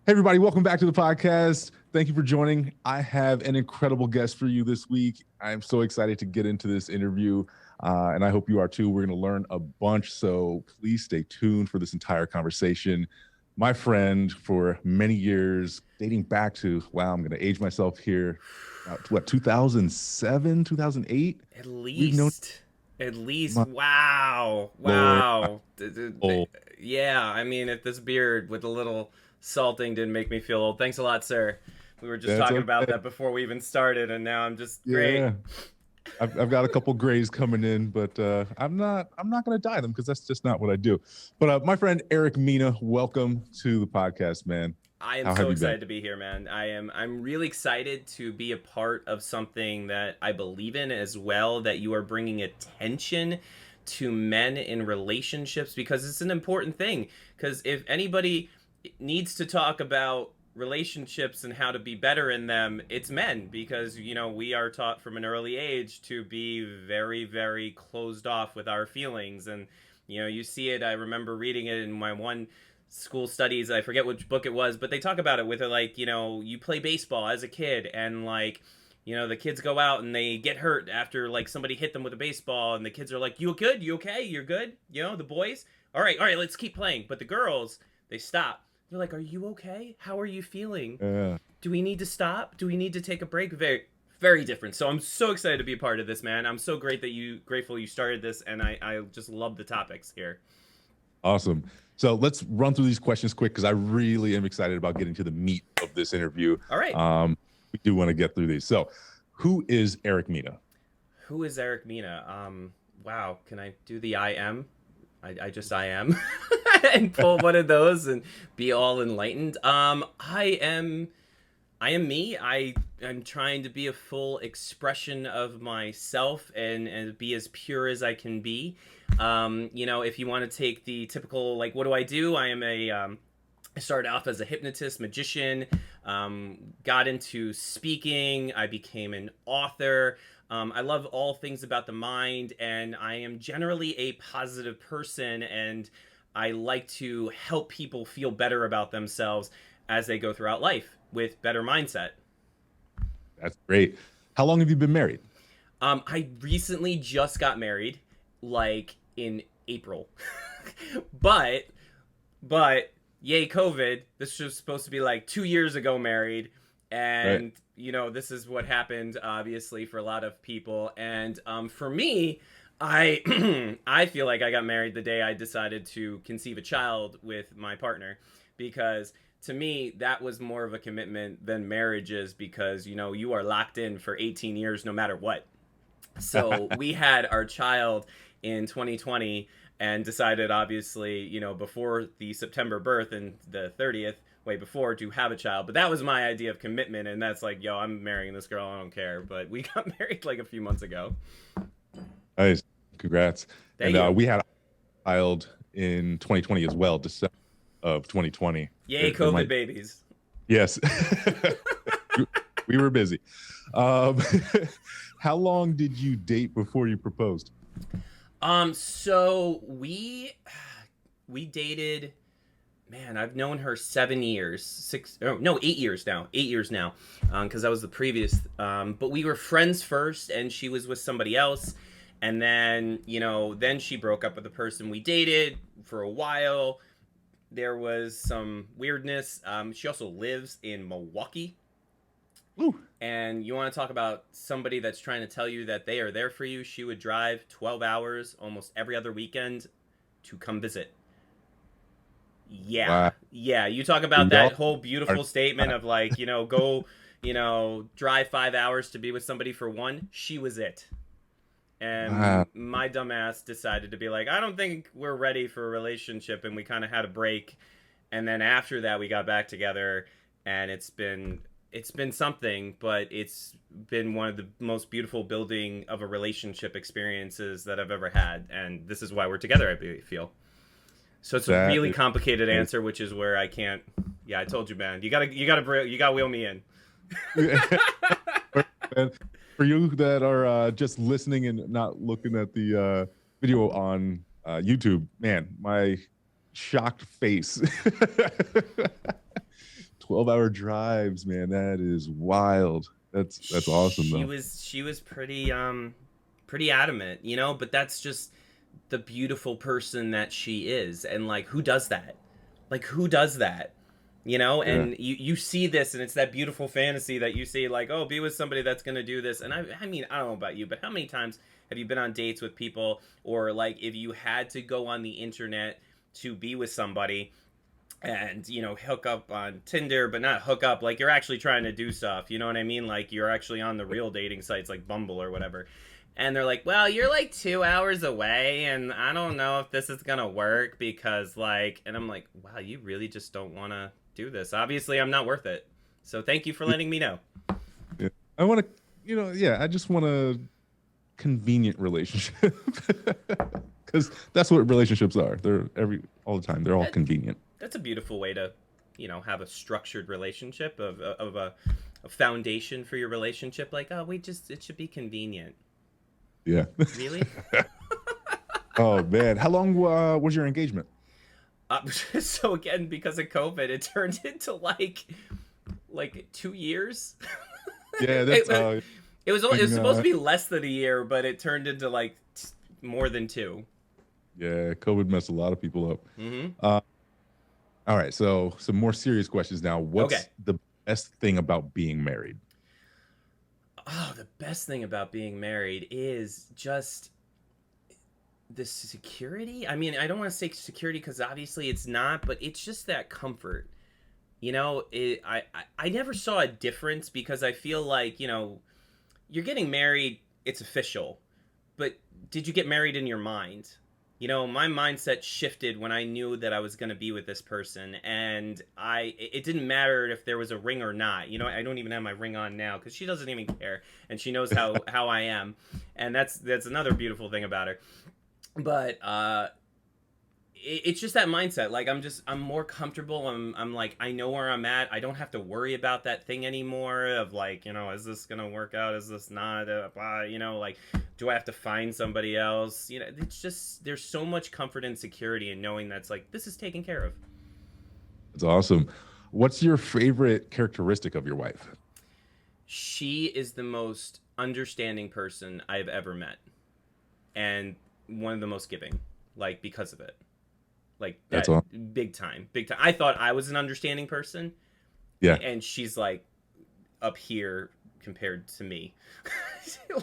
Hey, everybody, welcome back to the podcast. Thank you for joining. I have an incredible guest for you this week. I'm so excited to get into this interview, and I hope you are too. We're going to learn a bunch, so please stay tuned for this entire conversation. My friend for many years, dating back to, wow, I'm going to age myself here, 2007, 2008? At We've known, least. At least. my Wow. Lord, Wow. old. Yeah, I mean, if this beard with a little salting didn't make me feel old. Thanks a lot, sir. We were just That's talking okay. about that before we even started, and now I'm just great. Yeah. I've got a couple grays coming in, but I'm not going to dye them because that's just not what I do. But my friend Eric Mina, welcome to the podcast, man. I am How have so you been? excited to be here, man. I'm really excited to be a part of something that I believe in as well, that you are bringing attention to men in relationships because it's an important thing. Because if anybody needs to talk about relationships and how to be better in them, it's men, because we are taught from an early age to be very, very closed off with our feelings. And you see it. I remember reading it in my one school studies. I forget which book it was, but they talk about it with like, you play baseball as a kid, and like, the kids go out and they get hurt after like somebody hit them with a baseball, and the kids are like, you good? You okay? You're good? The boys, all right, let's keep playing. But the girls, they stop. They're like, are you okay? How are you feeling? Yeah. Do we need to stop? Do we need to take a break? Very, very different. So I'm so excited to be a part of this, man. I'm so grateful you started this, and I just love the topics here. Awesome. So let's run through these questions quick because I really am excited about getting to the meat of this interview. All right. We do want to get through these. So who is Eric Mina? Who is Eric Mina? Wow. Can I do the I am? I am and pull one of those and be all enlightened. I am me. I'm trying to be a full expression of myself and be as pure as I can be. If you want to take the typical, like, what do I do? I started off as a hypnotist, magician, got into speaking. I became an author. I love all things about the mind, and I am generally a positive person, and I like to help people feel better about themselves as they go throughout life with better mindset. That's great. How long have you been married? I recently just got married, like in April, but yay COVID! This was supposed to be like 2 years ago married, and Right. this is what happened, obviously, for a lot of people. And for me, I I feel like I got married the day I decided to conceive a child with my partner, because to me that was more of a commitment than marriage is, because you are locked in for 18 years no matter what. So we had our child in 2020 and decided, obviously, before the September birth and the 30th, way before, to have a child. But that was my idea of commitment, and that's like, yo, I'm marrying this girl, I don't care. But we got married like a few months ago. Nice. Congrats. Thank And you. we had a child in 2020 as well, December of 2020. Yay, There COVID might- babies. Yes. We were busy. Um, how long did you date before you proposed? So we dated. Man, I've known her 7 years, 8 years now. 8 years now, because that was the previous. But we were friends first, and she was with somebody else, and then she broke up with the person we dated for a while. There was some weirdness. She also lives in Milwaukee. Ooh. And you want to talk about somebody that's trying to tell you that they are there for you? She would drive 12 hours almost every other weekend to come visit. Yeah. Wow. Yeah. You talk about Y'all that whole beautiful are- statement of like, go, drive 5 hours to be with somebody for one. She was it. And Wow. my dumbass decided to be like, I don't think we're ready for a relationship. And we kind of had a break. And then after that, we got back together, and it's been something, but it's been one of the most beautiful building of a relationship experiences that I've ever had. And this is why we're together, I feel. So it's a That really is- complicated answer, which is where I can't. Yeah, I told you, man. You gotta wheel me in. And for you that are just listening and not looking at the video on YouTube, man, my shocked face. 12-hour drives, man. That is wild. That's awesome though. She was pretty adamant, you know, but that's just the beautiful person that she is. And like, who does that? Like, who does that? You know, Yeah. and you see this, and it's that beautiful fantasy that you see, like, oh, be with somebody that's going to do this. And I mean, I don't know about you, but how many times have you been on dates with people, or like if you had to go on the internet to be with somebody and, you know, hook up on Tinder, but not hook up, like you're actually trying to do stuff, you know what I mean? Like you're actually on the real dating sites like Bumble or whatever. And they're like, well, you're like 2 hours away, and I don't know if this is gonna work because, like, and I'm like, wow, you really just don't want to do this. Obviously, I'm not worth it. So thank you for letting me know. Yeah. I want to, yeah, I just want a convenient relationship because that's what relationships are. They're all the time. They're all That, convenient. that's a beautiful way to, you know, have a structured relationship of a foundation for your relationship. Like, oh, it should be convenient. Yeah. Really? Oh man, how long was your engagement? So again, because of COVID, it turned into like 2 years. Yeah, that's it, it was supposed to uh, be less than a year, but it turned into like more than two. yeah, COVID messed a lot of people up. Mm-hmm. All right, so some more serious questions now. Okay. What's the best thing about being married? Oh, the best thing about being married is just the security. I mean, I don't want to say security because obviously it's not, but it's just that comfort. You know, I never saw a difference because I feel like, you know, you're getting married, it's official. But did you get married in your mind? You know, my mindset shifted when I knew that I was going to be with this person, and it didn't matter if there was a ring or not. You know, I don't even have my ring on now because she doesn't even care, and she knows how I am, and that's another beautiful thing about her. But it's just that mindset. Like I'm more comfortable. I'm like, I know where I'm at. I don't have to worry about that thing anymore of like, you know, is this gonna work out, is this not, you know, like, do I have to find somebody else? You know, it's just, there's so much comfort and security in knowing that's like, this is taken care of. That's awesome. What's your favorite characteristic of your wife? She is the most understanding person I've ever met, and one of the most giving, like, because of it. Like That's that, all. big time, big time. I thought I was an understanding person, Yeah, and she's like up here compared to me.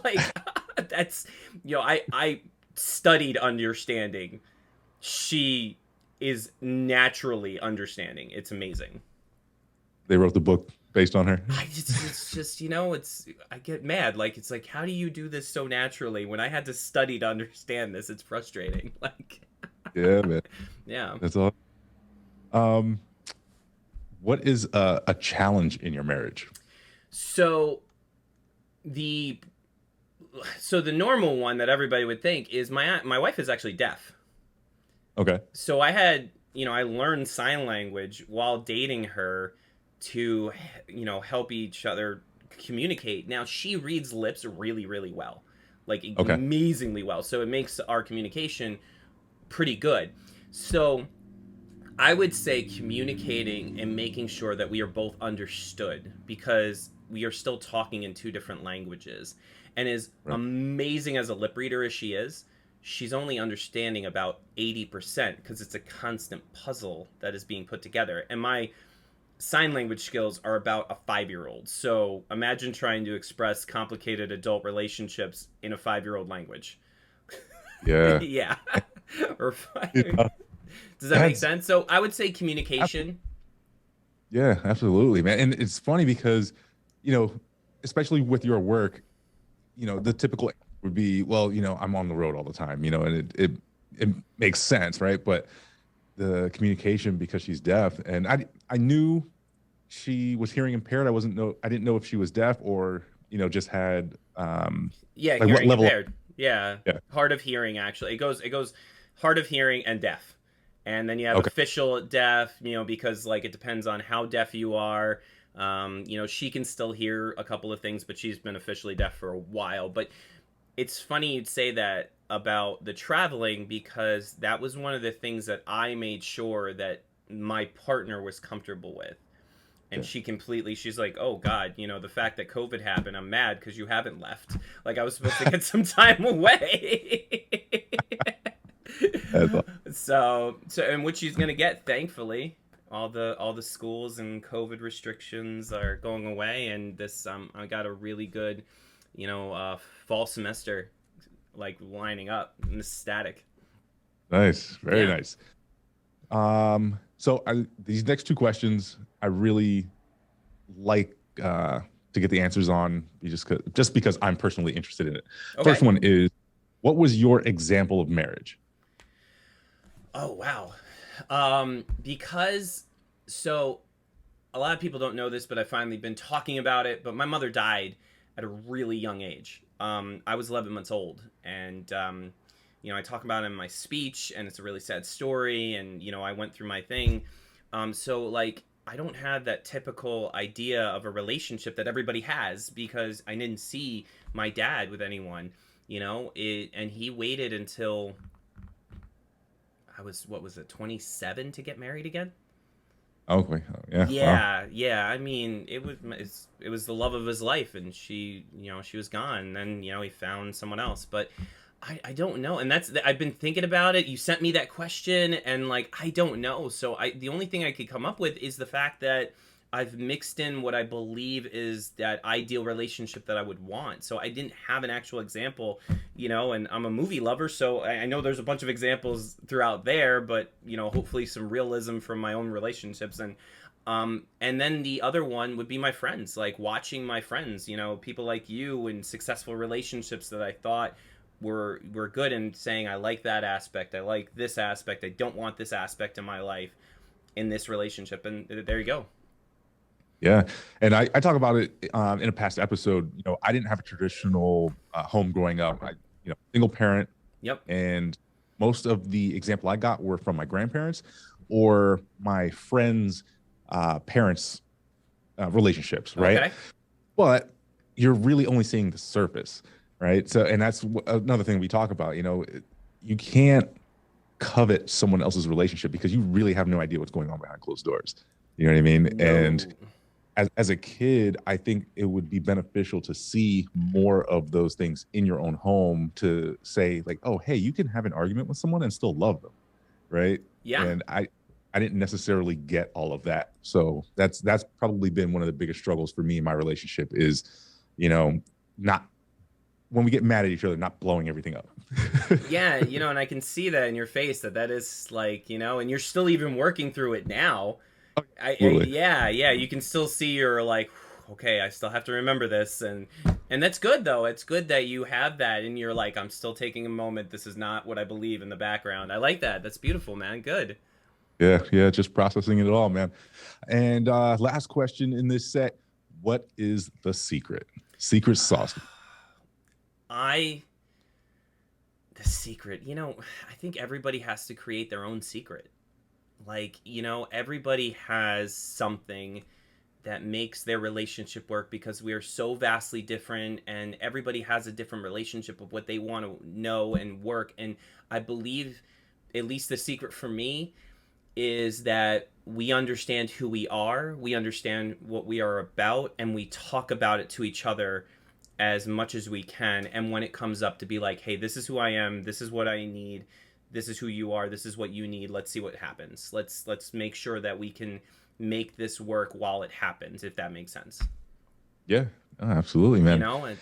Like, that's, you know, I studied understanding. She is naturally understanding. It's amazing. they wrote the book based on her. It's just, you know, I get mad. Like, it's like, how do you do this so naturally when I had to study to understand this? It's frustrating. Like, Yeah, man. yeah. That's all. Um, what is a challenge in your marriage? So the the normal one that everybody would think is my wife is actually deaf. Okay. So I had, you know, I learned sign language while dating her to, you know, help each other communicate. Now she reads lips really, really well, like Okay. amazingly well. So it makes our communication pretty good. So I would say communicating and making sure that we are both understood, because we are still talking in two different languages. And as Right. amazing as a lip reader as she is, she's only understanding about 80% because it's a constant puzzle that is being put together. And my sign language skills are about a 5-year-old. So imagine trying to express complicated adult relationships in a 5-year-old language. Yeah. Yeah. Or Yeah. does that make sense? So I would say communication. Yeah, absolutely, man. And it's funny because, especially with your work, the typical would be, well, I'm on the road all the time, and it makes sense, right? But the communication, because she's deaf, and I knew she was hearing impaired. I didn't know if she was deaf or, just had Yeah, like what hearing level. impaired. Yeah. Yeah. Hard of hearing, actually. It goes hard of hearing and deaf. And then you have Okay. official deaf, because like it depends on how deaf you are. She can still hear a couple of things, but she's been officially deaf for a while. But it's funny you'd say that about the traveling, because that was one of the things that I made sure that my partner was comfortable with. And she's like, oh God, the fact that COVID happened, I'm mad because you haven't left. Like I was supposed to get some time away. That's And what she's gonna get, thankfully, all the schools and COVID restrictions are going away, and this I got a really good, fall semester like lining up. I'm ecstatic. nice. Very Yeah. nice. So these next two questions, I really like to get the answers on, just because I'm personally interested in it. Okay. First one is, what was your example of marriage? Oh wow. Because so a lot of people don't know this, but I've finally been talking about it. But my mother died at a really young age. I was 11 months old, and I talk about it in my speech, and it's a really sad story. And I went through my thing. So like I don't have that typical idea of a relationship that everybody has because I didn't see my dad with anyone. And he waited until I was, what was it, 27 to get married again. Okay. Yeah. Wow. Yeah. I mean, it was the love of his life, and she was gone. And then he found someone else, but I don't know. And I've been thinking about it. You sent me that question, and like I don't know. So the only thing I could come up with is the fact that I've mixed in what I believe is that ideal relationship that I would want. So I didn't have an actual example, and I'm a movie lover, so I know there's a bunch of examples throughout there, but hopefully some realism from my own relationships. And then the other one would be my friends, like watching my friends, people like you in successful relationships that I thought were good, and saying I like that aspect, I like this aspect, I don't want this aspect in my life in this relationship, and there you go. Yeah. And I talk about it in a past episode. I didn't have a traditional home growing up. Single parent, Yep. and most of the example I got were from my grandparents or my friends' parents' relationships, right? Okay. But you're really only seeing the surface, right? So, and that's another thing we talk about. You can't covet someone else's relationship because you really have no idea what's going on behind closed doors. You know what I mean? No. And as a kid, I think it would be beneficial to see more of those things in your own home, to say like, oh, hey, you can have an argument with someone and still love them, right? Yeah. And I didn't necessarily get all of that. So that's probably been one of the biggest struggles for me in my relationship is, not, when we get mad at each other, not blowing everything up. Yeah, and I can see that in your face that is like, and you're still even working through it now. Absolutely. Yeah, you can still see you're like, okay, I still have to remember this, and that's good though. It's good that you have that, and you're like, I'm still taking a moment. This is not what I believe in the background. I like that. That's beautiful, man. Good. Yeah, just processing it all, man. And last question in this set, what is the secret sauce? I the secret. I think everybody has to create their own secret. Like, everybody has something that makes their relationship work because we are so vastly different, and everybody has a different relationship of what they want to know and work. And I believe, at least the secret for me, is that we understand who we understand what we are about, and we talk about it to each other as much as we can. And when it comes up to be like, hey, this is who I am, this is what I need, this is who you are, this is what you need, let's see what happens, let's make sure that we can make this work while it happens, if that makes sense. Yeah, absolutely, man.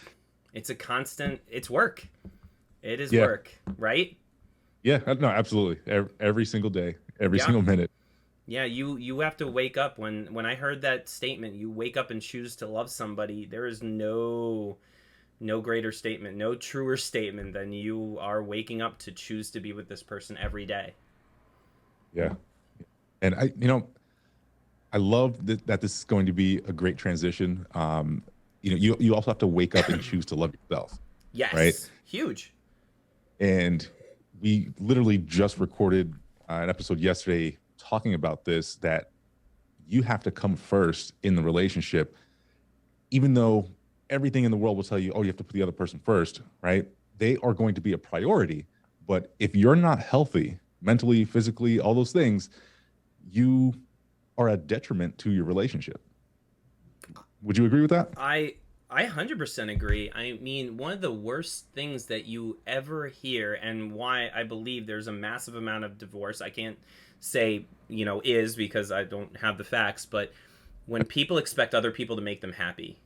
It's a constant, it's work, it is Yeah. work, right? Yeah, no, absolutely. Every single day, every Yeah. single minute. Yeah, you have to wake up. When I heard that statement, you wake up and choose to love somebody, there is no greater statement, no truer statement than you are waking up to choose to be with this person every day. Yeah. And I love that this is going to be a great transition. You also have to wake up and choose to love yourself, right? Yes, huge. And we literally just recorded an episode yesterday talking about this, that you have to come first in the relationship, even though everything in the world will tell you, oh, you have to put the other person first, right? They are going to be a priority. But if you're not healthy mentally, physically, all those things, you are a detriment to your relationship. Would you agree with that? I 100% agree. I mean, one of the worst things that you ever hear, and why I believe there's a massive amount of divorce, I can't say, is because I don't have the facts, but when people expect other people to make them happy,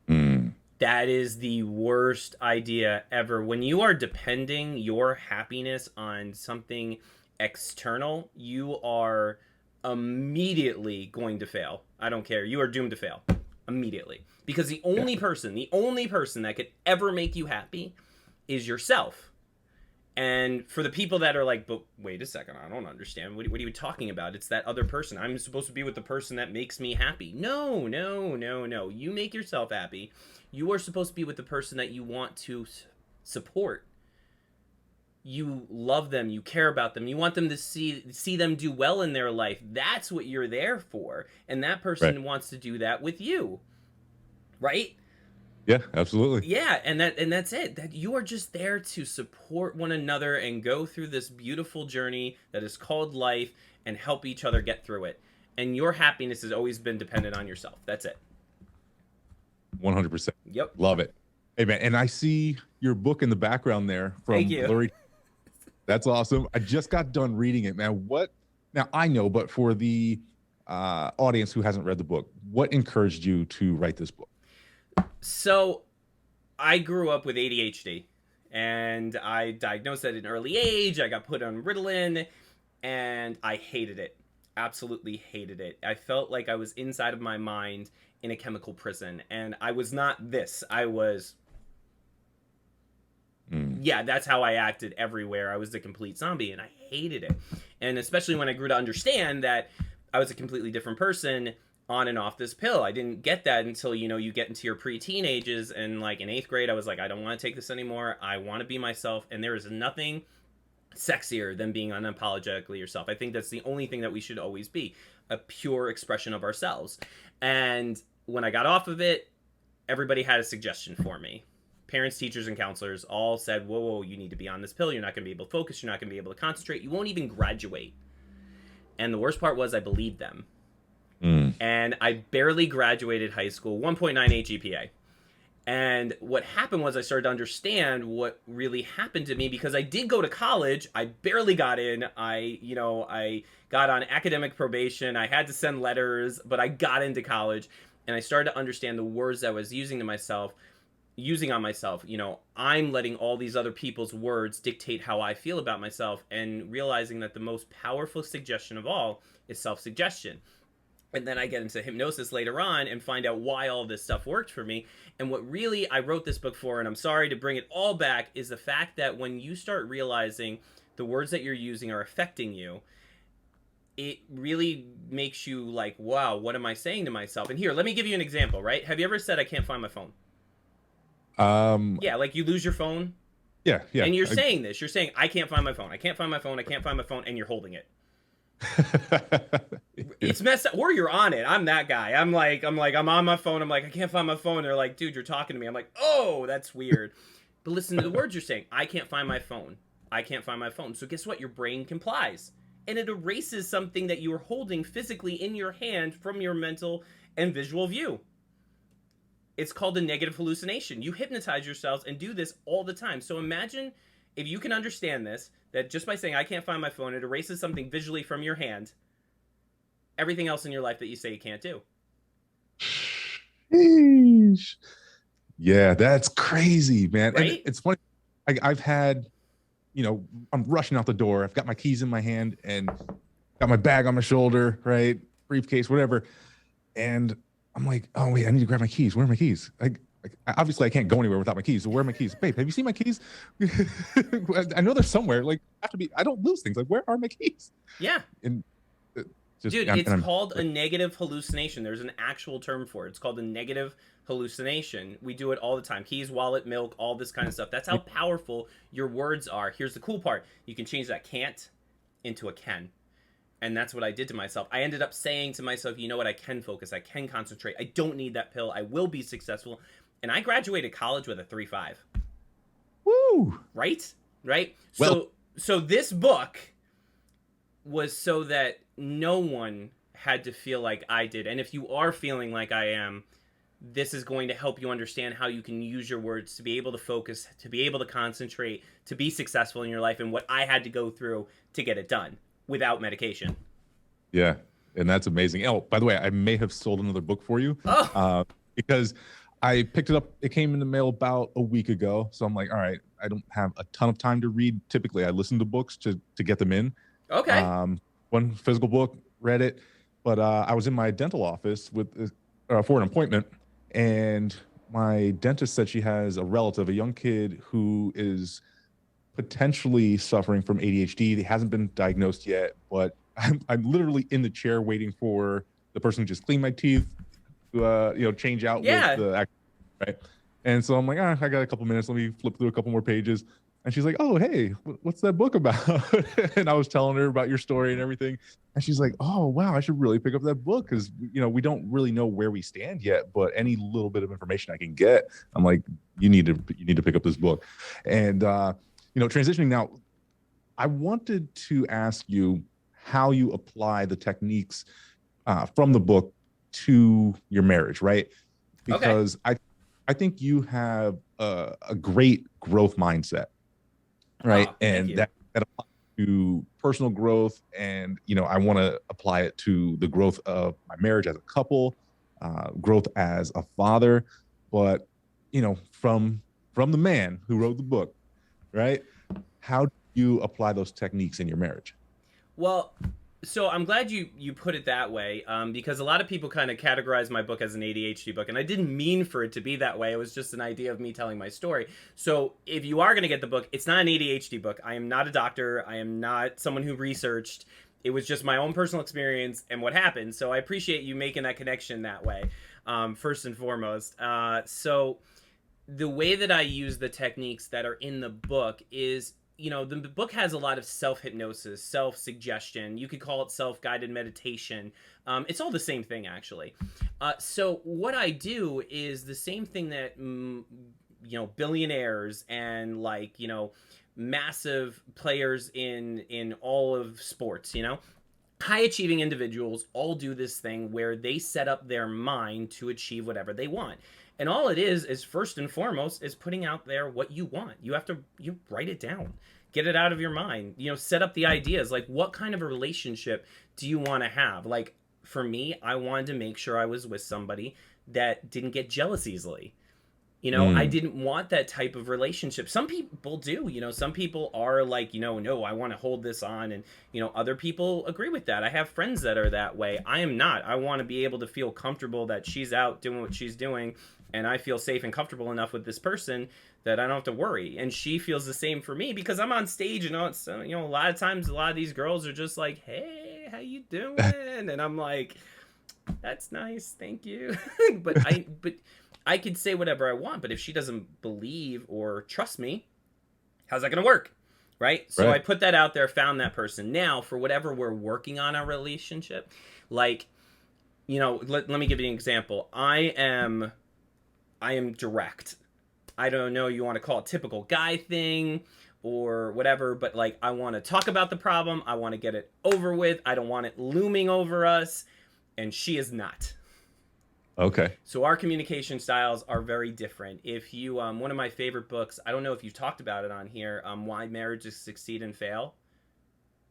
Mm, that is the worst idea ever. When you are depending your happiness on something external, you are immediately going to fail. I don't care. You are doomed to fail immediately. Because yeah, the only person that could ever make you happy is yourself. And for the people that are like, but wait a second, I don't understand. What are you talking about? It's that other person. I'm supposed to be with the person that makes me happy. No, no, no, no. You make yourself happy. You are supposed to be with the person that you want to support. You love them. You care about them. You want them to see them do well in their life. That's what you're there for. And that right. person wants to do that with you. Right? Yeah, absolutely. Yeah, and that's it. That you are just there to support one another and go through this beautiful journey that is called life and help each other get through it. And your happiness has always been dependent on yourself. That's it. 100%. Yep. Love it. Hey, man. And I see your book in the background there Thank from you. Blurry. That's awesome. I just got done reading it, man. Now I know, but for the audience who hasn't read the book, what encouraged you to write this book? So, I grew up with ADHD and I diagnosed at an early age. I got put on Ritalin and I hated it. Absolutely hated it. I felt like I was inside of my mind in a chemical prison and I was not this. I was Mm, yeah, that's how I acted everywhere. I was a complete zombie and I hated it. And especially when I grew to understand that I was a completely different person on and off this pill. I didn't get that until, you get into your preteen ages. And like in 8th grade, I was like, I don't want to take this anymore. I want to be myself. And there is nothing sexier than being unapologetically yourself. I think that's the only thing that we should always be, a pure expression of ourselves. And when I got off of it, everybody had a suggestion for me. Parents, teachers, and counselors all said, whoa, you need to be on this pill. You're not going to be able to focus. You're not going to be able to concentrate. You won't even graduate. And the worst part was I believed them. mm, And I barely graduated high school, 1.98 GPA. And what happened was I started to understand what really happened to me because I did go to college. I barely got in. I got on academic probation. I had to send letters, but I got into college and I started to understand the words I was using on myself. I'm letting all these other people's words dictate how I feel about myself and realizing that the most powerful suggestion of all is self-suggestion. And then I get into hypnosis later on and find out why all this stuff worked for me. And what really I wrote this book for, and I'm sorry to bring it all back, is the fact that when you start realizing the words that you're using are affecting you, it really makes you like, wow, what am I saying to myself? And here, let me give you an example, right? Have you ever said, I can't find my phone? um, Yeah, like you lose your phone yeah, yeah. and you're saying this. You're saying, I can't find my phone. I can't find my phone. I can't find my phone. And you're holding it. Yeah. It's messed up. Or you're on it. I'm that guy. I'm on my phone. I'm like, I can't find my phone. They're like, dude, you're talking to me. I'm like, oh, that's weird. But listen to the words you're saying. I can't find my phone. I can't find my phone. So guess what? Your brain complies. And it erases something that you were holding physically in your hand from your mental and visual view. It's called a negative hallucination. You hypnotize yourselves and do this all the time. So imagine if you can understand this, that just by saying, I can't find my phone, it erases something visually from your hand, everything else in your life that you say you can't do. Sheesh. Yeah, that's crazy, man. And Right? it's funny. I've had, I'm rushing out the door. I've got my keys in my hand and got my bag on my shoulder, right? Briefcase, whatever. And I'm like, oh wait, I need to grab my keys. Where are my keys? Obviously I can't go anywhere without my keys. So where are my keys? Babe, have you seen my keys? I know they're somewhere. Like, have to be. I don't lose things. Like, where are my keys? Yeah. And dude, it's called a negative hallucination. There's an actual term for it. It's called a negative hallucination. We do it all the time. Keys, wallet, milk, all this kind of stuff. That's how powerful your words are. Here's the cool part. You can change that can't into a can. And that's what I did to myself. I ended up saying to myself, you know what? I can focus. I can concentrate. I don't need that pill. I will be successful. And I graduated college with a 3.5. Woo! Right? Right? Well, so this book was so that no one had to feel like I did. And if you are feeling like I am, this is going to help you understand how you can use your words to be able to focus, to be able to concentrate, to be successful in your life, and what I had to go through to get it done without medication. Yeah, and that's amazing. Oh, by the way, I may have sold another book for you, Oh, because I picked it up. It came in the mail about a week ago, so I'm like, all right, I don't have a ton of time to read. Typically, I listen to books to get them in. okay. One physical book, read it, but I was in my dental office for an appointment, and my dentist said she has a relative, a young kid who is potentially suffering from ADHD. He hasn't been diagnosed yet, but I'm literally in the chair waiting for the person to just clean my teeth, change out with Yeah. the right. And so I'm like, I got a couple minutes. Let me flip through a couple more pages. And she's like, oh, hey, what's that book about? And I was telling her about your story and everything. And she's like, oh, wow, I should really pick up that book because, we don't really know where we stand yet. But any little bit of information I can get, I'm like, you need to pick up this book. And, transitioning now, I wanted to ask you how you apply the techniques from the book to your marriage, right? Okay. Because I think you have a great growth mindset, right? Oh, thank And you. that applies to personal growth, and I want to apply it to the growth of my marriage as a couple, growth as a father, but from the man who wrote the book, right? How do you apply those techniques in your marriage? Well, so I'm glad you put it that way, because a lot of people kind of categorize my book as an ADHD book, and I didn't mean for it to be that way. It was just an idea of me telling my story. So if you are going to get the book, it's not an ADHD book. I am not a doctor. I am not someone who researched. It was just my own personal experience and what happened. So I appreciate you making that connection that way, first and foremost. So the way that I use the techniques that are in the book is, the book has a lot of self hypnosis, self suggestion. You could call it self guided meditation. It's all the same thing, actually. So, what I do is the same thing that, billionaires and massive players in all of sports, high achieving individuals all do this thing where they set up their mind to achieve whatever they want. And all it is first and foremost is putting out there what you want. You write it down, get it out of your mind, set up the ideas. Like, what kind of a relationship do you want to have? Like, for me, I wanted to make sure I was with somebody that didn't get jealous easily. I Mm, didn't want that type of relationship. Some people do, some people are like, no, I want to hold this on. And, other people agree with that. I have friends that are that way. I am not. I want to be able to feel comfortable that she's out doing what she's doing. And I feel safe and comfortable enough with this person that I don't have to worry. And she feels the same for me because I'm on stage, it's, a lot of times, a lot of these girls are just like, hey, how you doing? And I'm like, that's nice, thank you. but I could say whatever I want, but if she doesn't believe or trust me, how's that going to work? Right? So I right. put that out there, found that person. Now, for whatever we're working on our relationship, like, let me give you an example. I am direct. I don't know, you want to call it typical guy thing or whatever, but like, I want to talk about the problem. I want to get it over with. I don't want it looming over us. And she is not. Okay. So our communication styles are very different. If you, one of my favorite books, I don't know if you've talked about it on here, Why Marriages Succeed and Fail.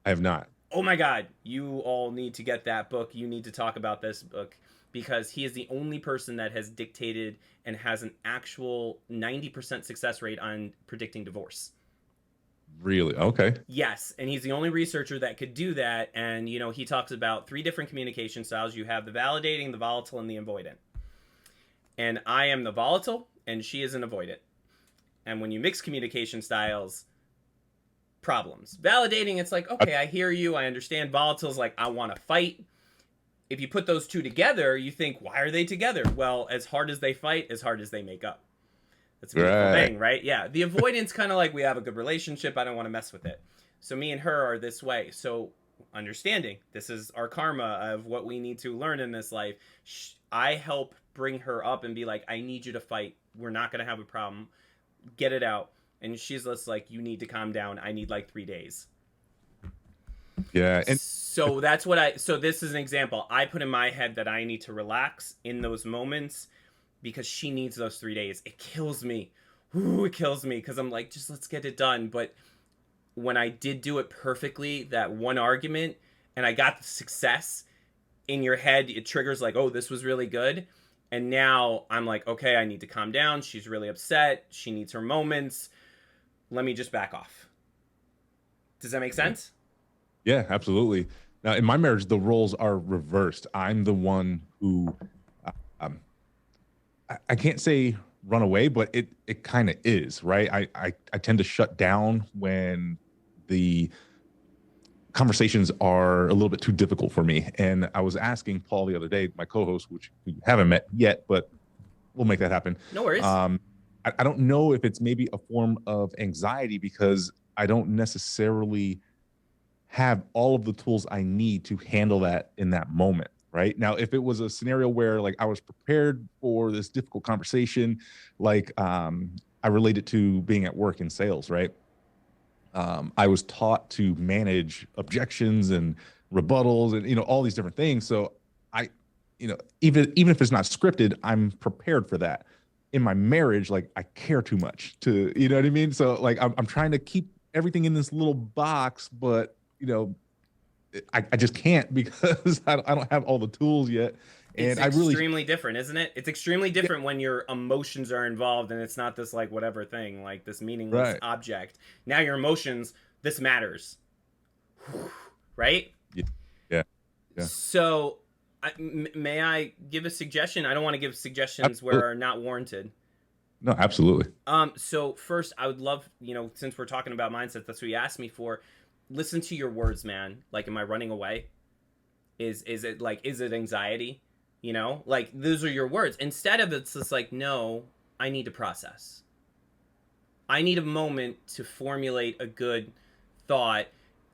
I have not. Oh my God, you all need to get that book. You need to talk about this book because he is the only person that has dictated and has an actual 90% success rate on predicting divorce. Really? Okay. Yes, and he's the only researcher that could do that. And, he talks about three different communication styles. You have the validating, the volatile, and the avoidant. And I am the volatile, and she is an avoidant. And when you mix communication styles, problems. Validating, it's like, Uh, okay, I hear you, I understand. Volatile is like, I want to fight. If you put those two together, you think, why are they together? Well, as hard as they fight, as hard as they make up. That's a beautiful Right. thing, right? Yeah. The avoidance kind of like, we have a good relationship, I don't want to mess with it. So me and her are this way. So understanding this is our karma of what we need to learn in this life. I help bring her up and be like, I need you to fight. We're not going to have a problem. Get it out. And she's just like, you need to calm down. I need like 3 days. Yeah. And So so this is an example. I put in my head that I need to relax in those moments because she needs those 3 days. It kills me. Ooh, it kills me because I'm like, just let's get it done. But when I did do it perfectly, that one argument, and I got the success, in your head, it triggers like, oh, this was really good. And now I'm like, okay, I need to calm down. She's really upset. She needs her moments. Let me just back off. Does that make sense? Yeah, absolutely. Now, in my marriage, the roles are reversed. I'm the one who, um, I can't say run away, but it kind of is, right? I tend to shut down when the conversations are a little bit too difficult for me. And I was asking Paul the other day, my co-host, which you haven't met yet, but we'll make that happen. No worries. I don't know if it's maybe a form of anxiety because I don't necessarily have all of the tools I need to handle that in that moment. Right now, if it was a scenario where like I was prepared for this difficult conversation, like I relate it to being at work in sales, right? I was taught to manage objections and rebuttals and all these different things. So I, even if it's not scripted, I'm prepared for that. In my marriage, like I care too much to, you know what I mean? So like I'm trying to keep everything in this little box, but I just can't because I don't have all the tools yet. And it's extremely different, isn't it? It's extremely different when your emotions are involved and it's not this like whatever thing, like this meaningless object. Now your emotions, this matters. Right? Yeah. So may I give a suggestion? I don't want to give suggestions where are not warranted. No, absolutely. So first I would love, since we're talking about mindset, that's what you asked me for. Listen to your words, man. Like, am I running away? Is it anxiety? Like those are your words. Instead of it's just like, no, I need to process. I need a moment to formulate a good thought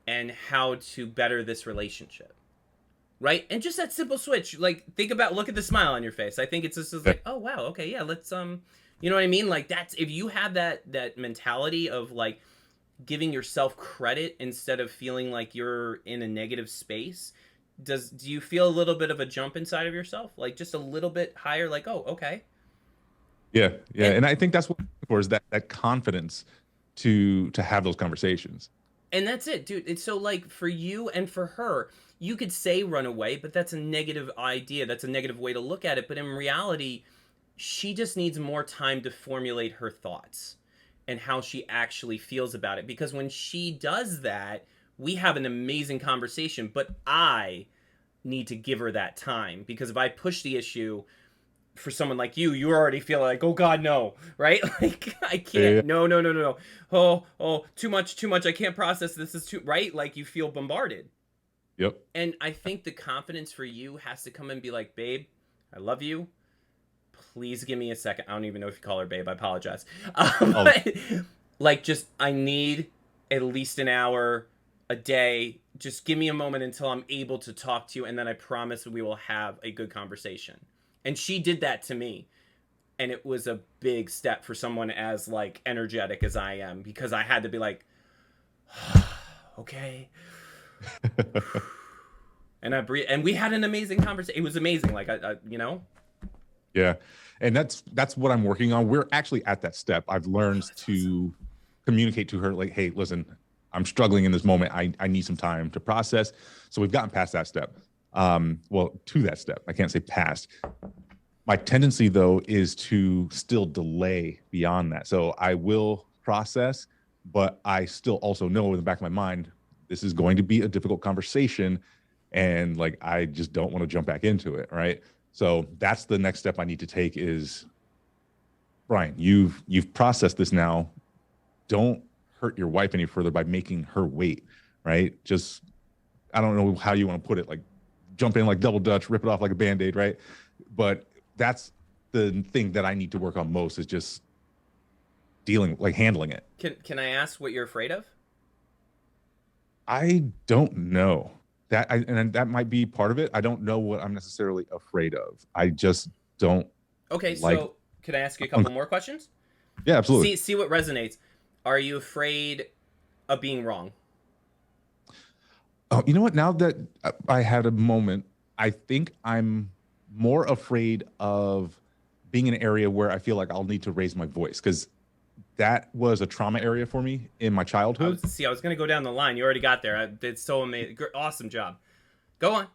and how to better this relationship. Right? And just that simple switch. Like, look at the smile on your face. I think it's just like, oh wow, okay, yeah, let's you know what I mean? Like that's, if you have that mentality of like giving yourself credit instead of feeling like you're in a negative space, do you feel a little bit of a jump inside of yourself, like just a little bit higher, like, oh, okay. Yeah and I think that's what I'm looking for, is that confidence to have those conversations. And that's it, dude. It's so like for you and for her, you could say run away, but that's a negative idea, that's a negative way to look at it. But in reality, she just needs more time to formulate her thoughts and how she actually feels about it, because when she does that, we have an amazing conversation. But I need to give her that time, because if I push the issue for someone like you already feel like, oh god, no, right? Like I can't. Yeah. No. Oh, too much. I can't process this. Is too, right? Like you feel bombarded. Yep. And I think the confidence for you has to come and be like, babe, I love you. Please give me a second. I don't even know if you call her babe. I apologize. Like, just, I need at least an hour a day. Just give me a moment until I'm able to talk to you, and then I promise we will have a good conversation. And she did that to me. And it was a big step for someone as, like, energetic as I am, because I had to be like, okay. And I breathe. And we had an amazing conversation. It was amazing. Like, I. Yeah. And that's what I'm working on. We're actually at that step. I've learned to communicate to her, like, hey, listen, I'm struggling in this moment. I need some time to process. So we've gotten past that step. Well, to that step. I can't say past. My tendency, though, is to still delay beyond that. So I will process, but I still also know in the back of my mind, this is going to be a difficult conversation. And like, I just don't want to jump back into it. Right. So that's the next step I need to take is, Brian, you've processed this now. Don't hurt your wife any further by making her wait, right? Just, I don't know how you want to put it, like jump in like double dutch, rip it off like a Band-Aid, right? But that's the thing that I need to work on most, is just handling it. Can I ask what you're afraid of? I don't know. And that might be part of it. I don't know what I'm necessarily afraid of. I just don't. Okay, so can I ask you a couple more questions? Yeah, absolutely. See what resonates. Are you afraid of being wrong? Oh, you know what? Now that I had a moment, I think I'm more afraid of being in an area where I feel like I'll need to raise my voice because that was a trauma area for me in my childhood. I was going to go down the line. You already got there. It's so amazing. Awesome job. Go on.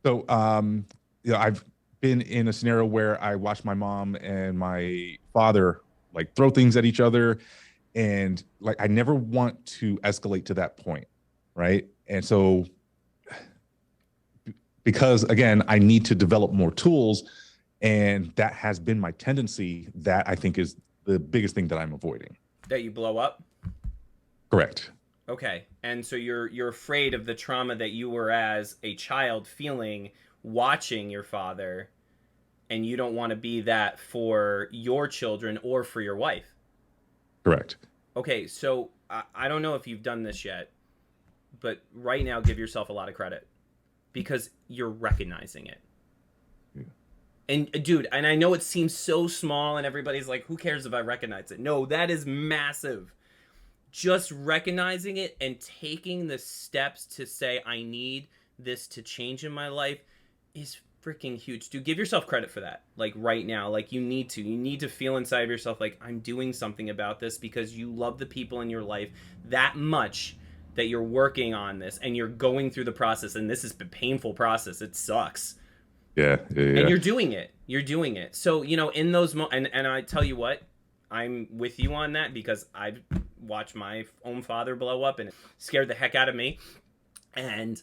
So, I've been in a scenario where I watched my mom and my father like throw things at each other, and like I never want to escalate to that point, right? And so, because again, I need to develop more tools, and that has been my tendency. That I think is the biggest thing that I'm avoiding. That you blow up? Correct. Okay. And so you're afraid of the trauma that you were as a child feeling watching your father, and you don't want to be that for your children or for your wife. Correct. Okay, so I don't know if you've done this yet, but right now give yourself a lot of credit because you're recognizing it. Yeah. And dude, and I know it seems so small and everybody's like, who cares if I recognize it? No, that is massive. Just recognizing it and taking the steps to say, I need this to change in my life is freaking huge. Dude, give yourself credit for that. Like right now, like you need to feel inside of yourself like I'm doing something about this because you love the people in your life that much that you're working on this and you're going through the process. And this is a painful process. It sucks. Yeah. And you're doing it. So, in those and I tell you what, I'm with you on that because I've watched my own father blow up and it scared the heck out of me. And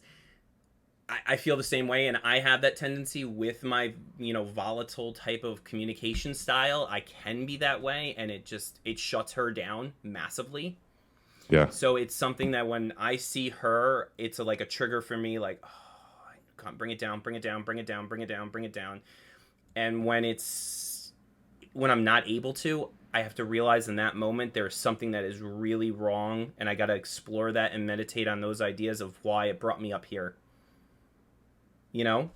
I feel the same way, and I have that tendency with my, volatile type of communication style. I can be that way, and it shuts her down massively. Yeah. So it's something that when I see her, it's like a trigger for me, like, oh, I can't bring it down, bring it down, bring it down, bring it down, bring it down. And when I'm not able to, I have to realize in that moment there's something that is really wrong, and I got to explore that and meditate on those ideas of why it brought me up here. Yeah.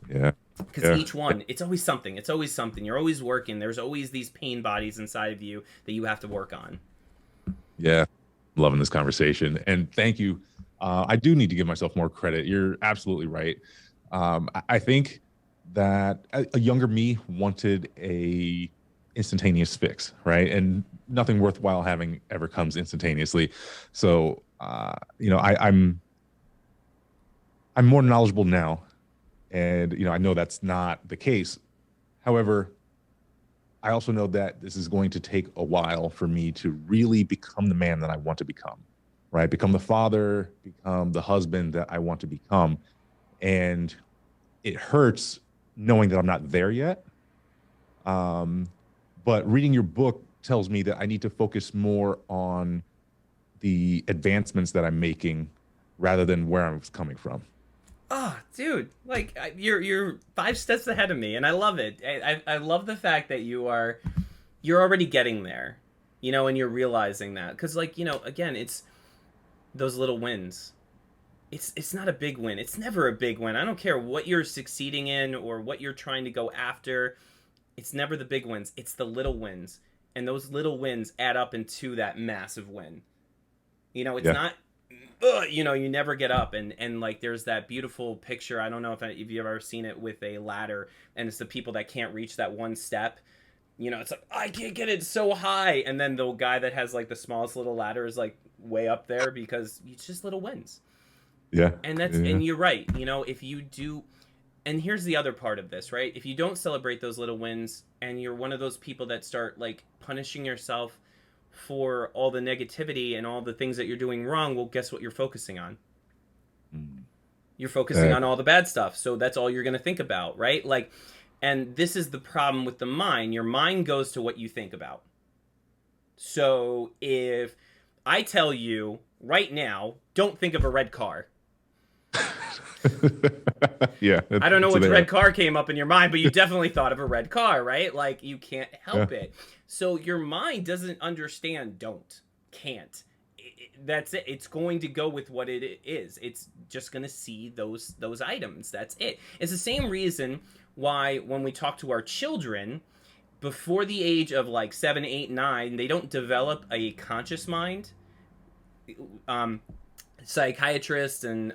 Because each one, it's always something. You're always working. There's always these pain bodies inside of you that you have to work on. Yeah. Loving this conversation. And thank you. I do need to give myself more credit. You're absolutely right. I think that a younger me wanted a instantaneous fix, right? And nothing worthwhile having ever comes instantaneously. So, I'm more knowledgeable now. And, I know that's not the case. However, I also know that this is going to take a while for me to really become the man that I want to become, right? Become the father, become the husband that I want to become. And it hurts knowing that I'm not there yet. But reading your book tells me that I need to focus more on the advancements that I'm making rather than where I was coming from. Oh, dude, like you're 5 steps ahead of me, and I love it. I love the fact that you're already getting there, and you're realizing that because, again, it's those little wins. It's not a big win. It's never a big win. I don't care what you're succeeding in or what you're trying to go after. It's never the big wins. It's the little wins, and those little wins add up into that massive win. It's not. You never get up, and like there's that beautiful picture. I don't know if you've ever seen it with a ladder, and it's the people that can't reach that one step. It's like I can't get it so high, and then the guy that has like the smallest little ladder is like way up there because it's just little wins. Yeah, and and you're right. If you do, and here's the other part of this, right? If you don't celebrate those little wins, and you're one of those people that start like punishing yourself for all the negativity and all the things that you're doing wrong, well, guess what you're focusing on? You're focusing on all the bad stuff. So that's all you're going to think about, right? Like, and this is the problem with the mind. Your mind goes to what you think about. So if I tell you right now, don't think of a red car. Yeah. I don't know which red car came up in your mind, but you definitely thought of a red car, right? Like you can't help it. So your mind doesn't understand can't. That's it. It's going to go with what it is. It's just going to see those items. That's it. It's the same reason why when we talk to our children before the age of like 7, 8, 9, they don't develop a conscious mind. Psychiatrists and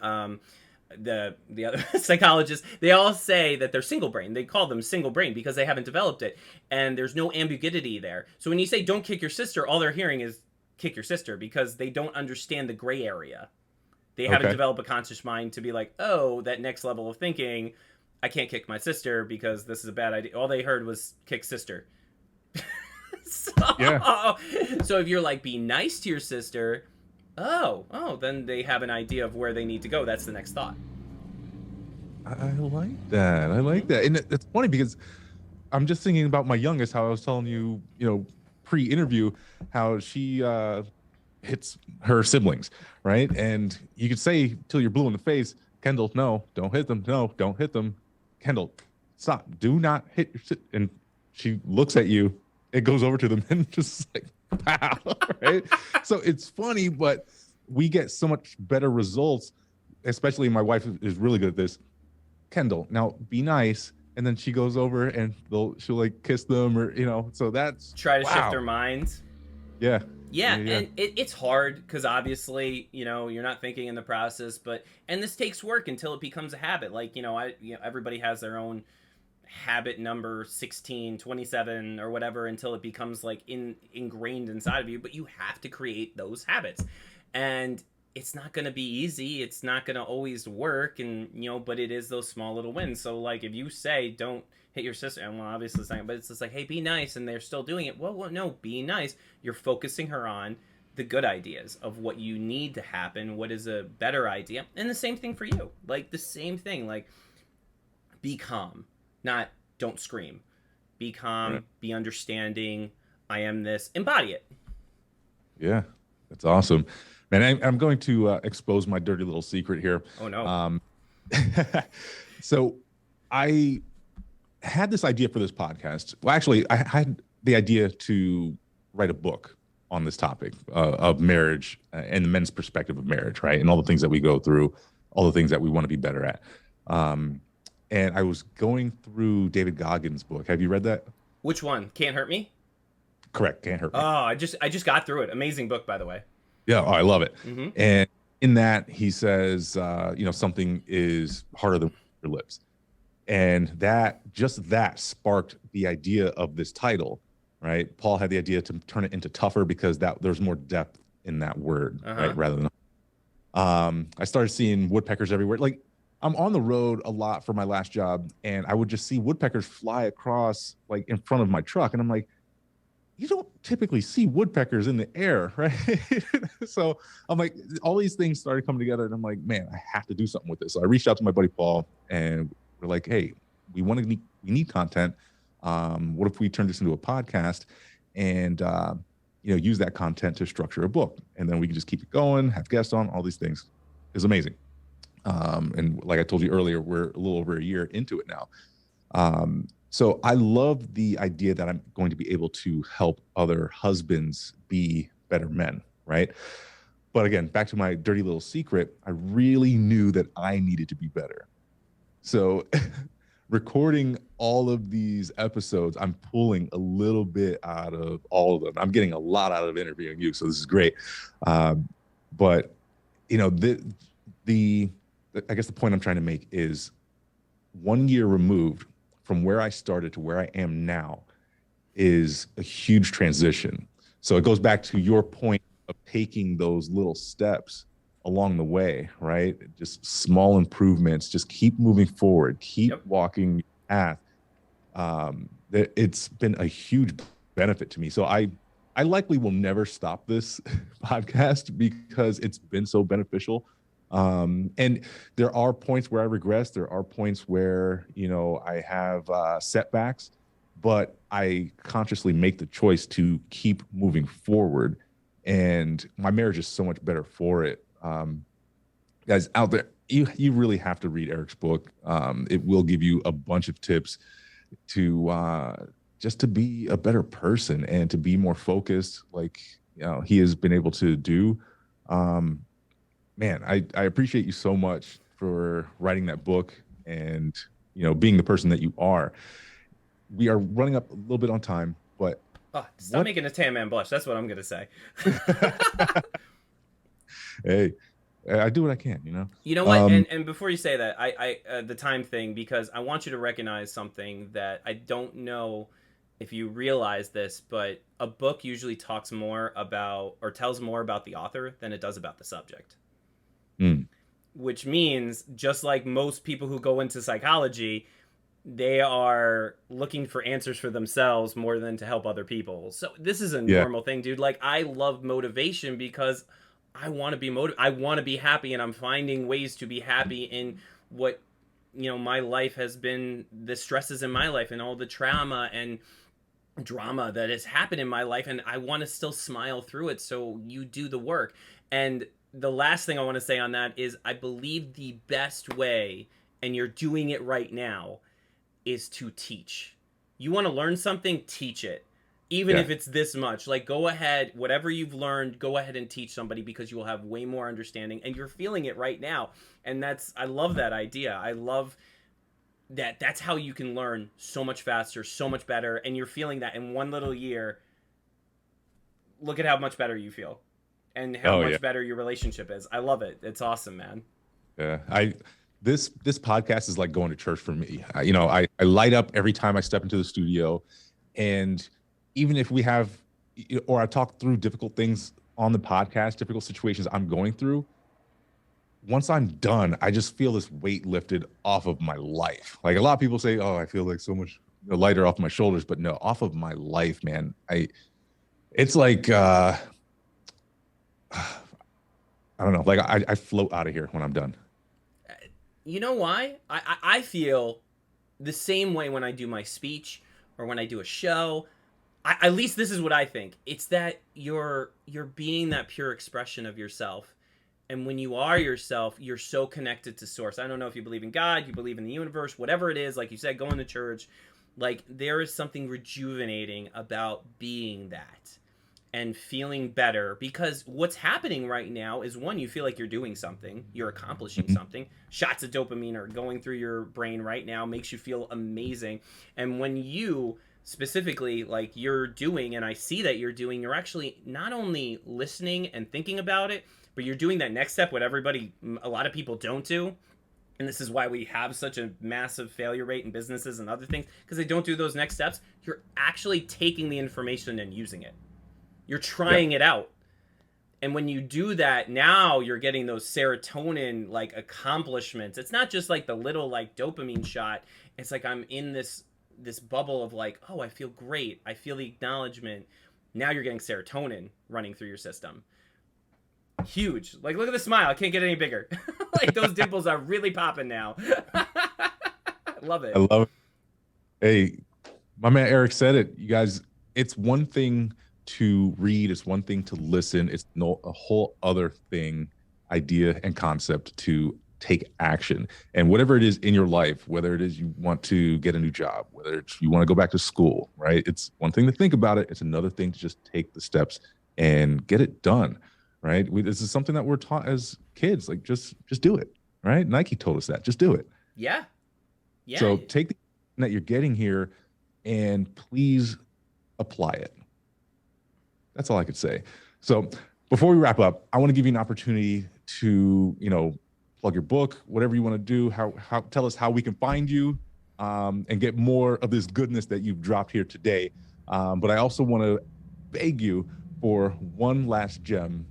the other psychologists, they all say that they're single brain. They call them single brain because they haven't developed it, and there's no ambiguity there. So when you say don't kick your sister, all they're hearing is kick your sister, because they don't understand the gray area. They haven't developed a conscious mind to be like, oh, that next level of thinking, I can't kick my sister because this is a bad idea. All they heard was kick sister. So if you're like, be nice to your sister, then they have an idea of where they need to go. That's the next thought. I like that. I like that. And it's funny because I'm just thinking about my youngest, how I was telling you, pre-interview, how she hits her siblings, right? And you could say till you're blue in the face, Kendall, no, don't hit them. No, don't hit them. Kendall, stop. Do not hit your and she looks at you. It goes over to them and just like, pow, right? So it's funny, but we get so much better results, especially my wife is really good at this. Kendall, now be nice. And then she goes over and she'll like kiss them, or, so that's try to shift their minds. Yeah. And it's hard because obviously, you're not thinking in the process, and this takes work until it becomes a habit. Like, everybody has their own habit number 16, 27 or whatever until it becomes like ingrained inside of you, but you have to create those habits. And it's not going to be easy. It's not going to always work. And, but it is those small little wins. So like, if you say, don't hit your sister, and well, obviously it's not, but it's just like, hey, be nice. And they're still doing it. Well, no, be nice. You're focusing her on the good ideas of what you need to happen. What is a better idea? And the same thing for you. Like the same thing, like be calm, not don't scream. Be calm, right. Be understanding. I am this, embody it. Yeah, that's awesome. Man, I'm going to expose my dirty little secret here. Oh, no. So I had this idea for this podcast. Well, actually, I had the idea to write a book on this topic of marriage and the men's perspective of marriage, right? And all the things that we go through, all the things that we want to be better at. And I was going through David Goggins' book. Have you read that? Which one? Can't Hurt Me? Correct. Can't Hurt Me. Oh, I just got through it. Amazing book, by the way. Yeah, I love it. Mm-hmm. And in that, he says, something is harder than your lips. And that sparked the idea of this title, right? Paul had the idea to turn it into tougher because there's more depth in that word, right? Rather than, I started seeing woodpeckers everywhere. Like, I'm on the road a lot for my last job, and I would just see woodpeckers fly across, like, in front of my truck. And I'm like, you don't typically see woodpeckers in the air, right? So I'm like, all these things started coming together, and I'm like, man, I have to do something with this. So I reached out to my buddy Paul, and we're like, hey, we need content. What if we turn this into a podcast and use that content to structure a book, and then we can just keep it going, have guests on, all these things. It's amazing. And like I told you earlier, we're a little over a year into it now. So I love the idea that I'm going to be able to help other husbands be better men, right? But again, back to my dirty little secret, I really knew that I needed to be better. So recording all of these episodes, I'm pulling a little bit out of all of them. I'm getting a lot out of interviewing you, so this is great. But I guess the point I'm trying to make is 1 year removed from where I started to where I am now is a huge transition. So it goes back to your point of taking those little steps along the way, right? Just small improvements, just keep moving forward, keep walking your path. It's been a huge benefit to me. So I likely will never stop this podcast because it's been so beneficial. And there are points where I regress. There are points where, I have setbacks, but I consciously make the choice to keep moving forward. And my marriage is so much better for it. Guys out there, you really have to read Eric's book. It will give you a bunch of tips to just to be a better person and to be more focused, like he has been able to do. Man, I appreciate you so much for writing that book and, being the person that you are. We are running up a little bit on time, but... Stop making a tan man blush. That's what I'm going to say. Hey, I do what I can, you know. You know what? And before you say that, the time thing, because I want you to recognize something that I don't know if you realize this, but a book usually talks more about or tells more about the author than it does about the subject. Mm, Which means, just like most people who go into psychology, they are looking for answers for themselves more than to help other people. So this is a yeah. normal thing, dude. Like, I love motivation because I want to be I want to be happy, and I'm finding ways to be happy in what my life has been, the stresses in my life and all the trauma and drama that has happened in my life, and I want to still smile through it. So you do the work. And the last thing I want to say on that is, I believe the best way, and you're doing it right now, is to teach. You want to learn something, teach it. Even Yeah. if it's this much, like, go ahead, whatever you've learned, go ahead and teach somebody, because you will have way more understanding, and you're feeling it right now. And I love that idea. I love that that's how you can learn so much faster, so much better, and you're feeling that in one little year. Look at how much better you feel and how Oh yeah. much better your relationship is. I love it. It's awesome, man. Yeah. This podcast is like going to church for me. I light up every time I step into the studio, and even if we have, or I talk through difficult things on the podcast, difficult situations I'm going through, once I'm done, I just feel this weight lifted off of my life. Like a lot of people say, "Oh, I feel like so much lighter off my shoulders," but no, off of my life, man. It's like, I don't know, like I float out of here when I'm done. You know why? I feel the same way when I do my speech or when I do a show. At least this is what I think. It's that you're being that pure expression of yourself. And when you are yourself, you're so connected to source. I don't know if you believe in God, you believe in the universe, whatever it is, like you said, going to church. Like, there is something rejuvenating about being that and feeling better, because what's happening right now is, one, you feel like you're doing something, you're accomplishing Mhm. something. Shots of dopamine are going through your brain right now, makes you feel amazing. And when you specifically, like, you're doing, and I see that you're doing, you're actually not only listening and thinking about it, but you're doing that next step, what a lot of people don't do. And this is why we have such a massive failure rate in businesses and other things, because they don't do those next steps. You're actually taking the information and using it. You're Yeah. trying it out. And when you do that, now you're getting those serotonin like accomplishments. It's not just like the little like dopamine shot. It's like, I'm in this bubble of like, oh, I feel great. I feel the acknowledgement. Now you're getting serotonin running through your system. Huge. Like, look at the smile. I can't get any bigger. Like, those dimples are really popping now. Love I it. love it. Hey, my man Eric said it. You guys, it's one thing to read, it's one thing to listen, it's no a whole other thing, idea and concept to take action. And whatever it is in your life, whether it is you want to get a new job, whether it's you want to go back to school, right? It's one thing to think about it, it's another thing to just take the steps and get it done, right? This is something that we're taught as kids, like just do it, right? Nike told us that, just do it. Yeah. Yeah. So take the that you're getting here and please apply it. That's all I could say. So before we wrap up, I want to give you an opportunity to, plug your book, whatever you want to do. How tell us how we can find you, and get more of this goodness that you've dropped here today. But I also want to beg you for one last gem,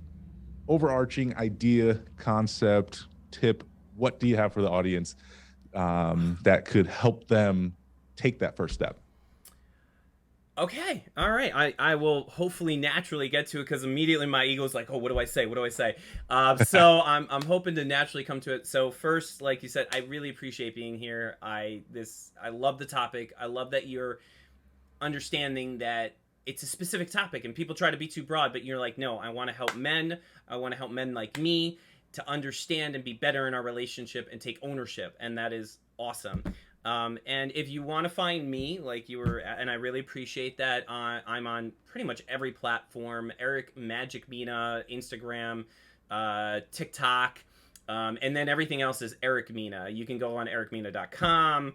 overarching idea, concept, tip. What do you have for the audience, that could help them take that first step? Okay, all right. I will hopefully naturally get to it, because immediately my ego's like, oh, what do I say? What do I say? So I'm hoping to naturally come to it. So first, like you said, I really appreciate being here. I love the topic. I love that you're understanding that it's a specific topic, and people try to be too broad, but you're like, no, I want to help men. I want to help men like me to understand and be better in our relationship and take ownership, and that is awesome. And if you want to find me, like you were, and I really appreciate that, I'm on pretty much every platform: Eric Magic Mina, Instagram, TikTok, and then everything else is Eric Mina. You can go on ericmina.com.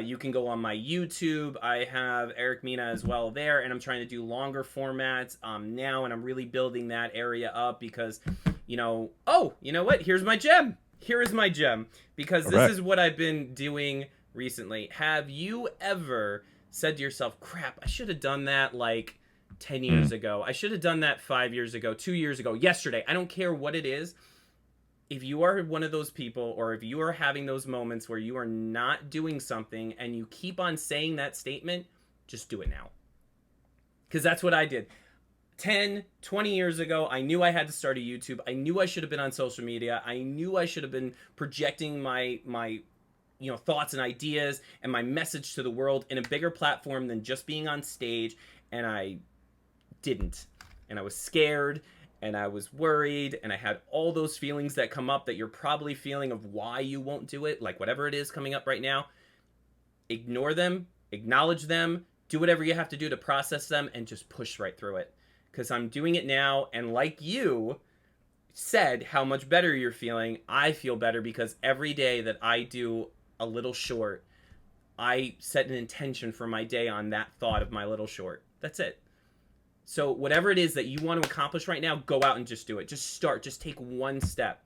You can go on my YouTube. I have Eric Mina as well there, and I'm trying to do longer formats now, and I'm really building that area up, because Oh, you know what? Here's my gem. Here is my gem. Because All this right. is what I've been doing recently. Have you ever said to yourself, crap, I should have done that like 10 years ago. I should have done that 5 years ago, 2 years ago, yesterday. I don't care what it is. If you are one of those people, or if you are having those moments where you are not doing something and you keep on saying that statement, just do it now. Because that's what I did. 10, 20 years ago, I knew I had to start a YouTube. I knew I should have been on social media. I knew I should have been projecting my thoughts and ideas and my message to the world in a bigger platform than just being on stage. And I didn't. And I was scared, and I was worried, and I had all those feelings that come up that you're probably feeling of why you won't do it, like whatever it is coming up right now. Ignore them, acknowledge them, do whatever you have to do to process them, and just push right through it. Because I'm doing it now, and like you said, how much better you're feeling, I feel better because every day that I do a little short, I set an intention for my day on that thought of my little short. That's it. So whatever it is that you want to accomplish right now, go out and just do it. Just start. Just take one step.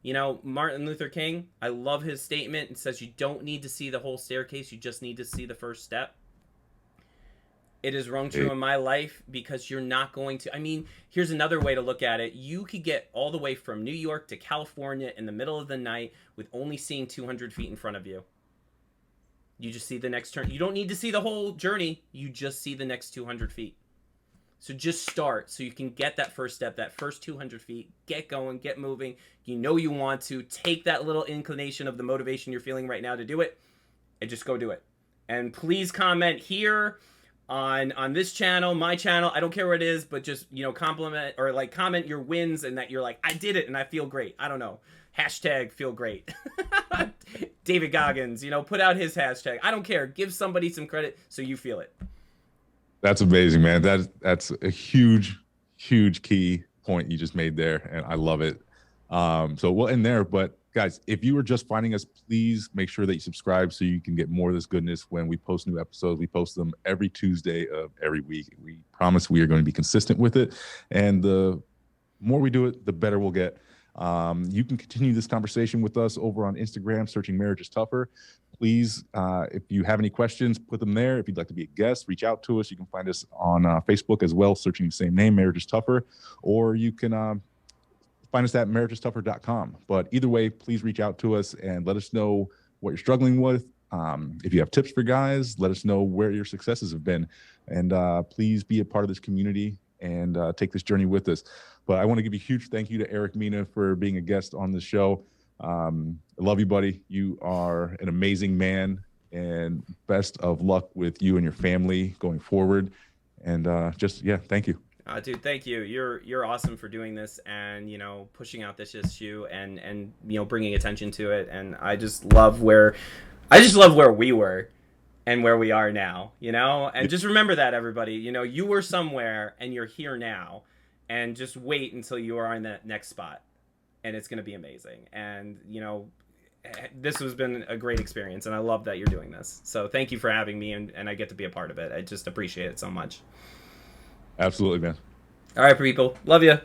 Martin Luther King, I love his statement. It says you don't need to see the whole staircase. You just need to see the first step. It is rung true in my life because you're not going to. I mean, here's another way to look at it. You could get all the way from New York to California in the middle of the night with only seeing 200 feet in front of you. You just see the next turn. You don't need to see the whole journey. You just see the next 200 feet. So just start so you can get that first step, that first 200 feet. Get going, get moving. You know you want to. Take that little inclination of the motivation you're feeling right now to do it, and just go do it. And please comment here on this channel, my channel. I don't care what it is, but just, compliment or like comment your wins and that you're like, I did it and I feel great. I don't know. Hashtag feel great. David Goggins, put out his hashtag. I don't care. Give somebody some credit so you feel it. That's amazing, man. That's a huge, huge key point you just made there, and I love it. So we'll end there, but guys, if you are just finding us, please make sure that you subscribe so you can get more of this goodness when we post new episodes. We post them every Tuesday of every week. We promise we are going to be consistent with it, and the more we do it, the better we'll get. You can continue this conversation with us over on Instagram, searching Marriage is Tougher. Please, if you have any questions, put them there. If you'd like to be a guest, reach out to us. You can find us on Facebook as well, searching the same name, Marriage is Tougher, or you can find us at marriageisttougher.com. But either way, please reach out to us and let us know what you're struggling with. If you have tips for guys, let us know where your successes have been. And please be a part of this community and take this journey with us. But I want to give a huge thank you to Eric Mina for being a guest on this show. I love you, buddy. You are an amazing man, and best of luck with you and your family going forward. And thank you. Dude, thank you. You're awesome for doing this and, pushing out this issue and bringing attention to it. And I just love where we were and where we are now, and just remember that, everybody, you were somewhere and you're here now, and just wait until you are in that next spot, and it's going to be amazing. And, this has been a great experience, and I love that you're doing this. So thank you for having me, and I get to be a part of it. I just appreciate it so much. Absolutely, man. All right, people. Love you.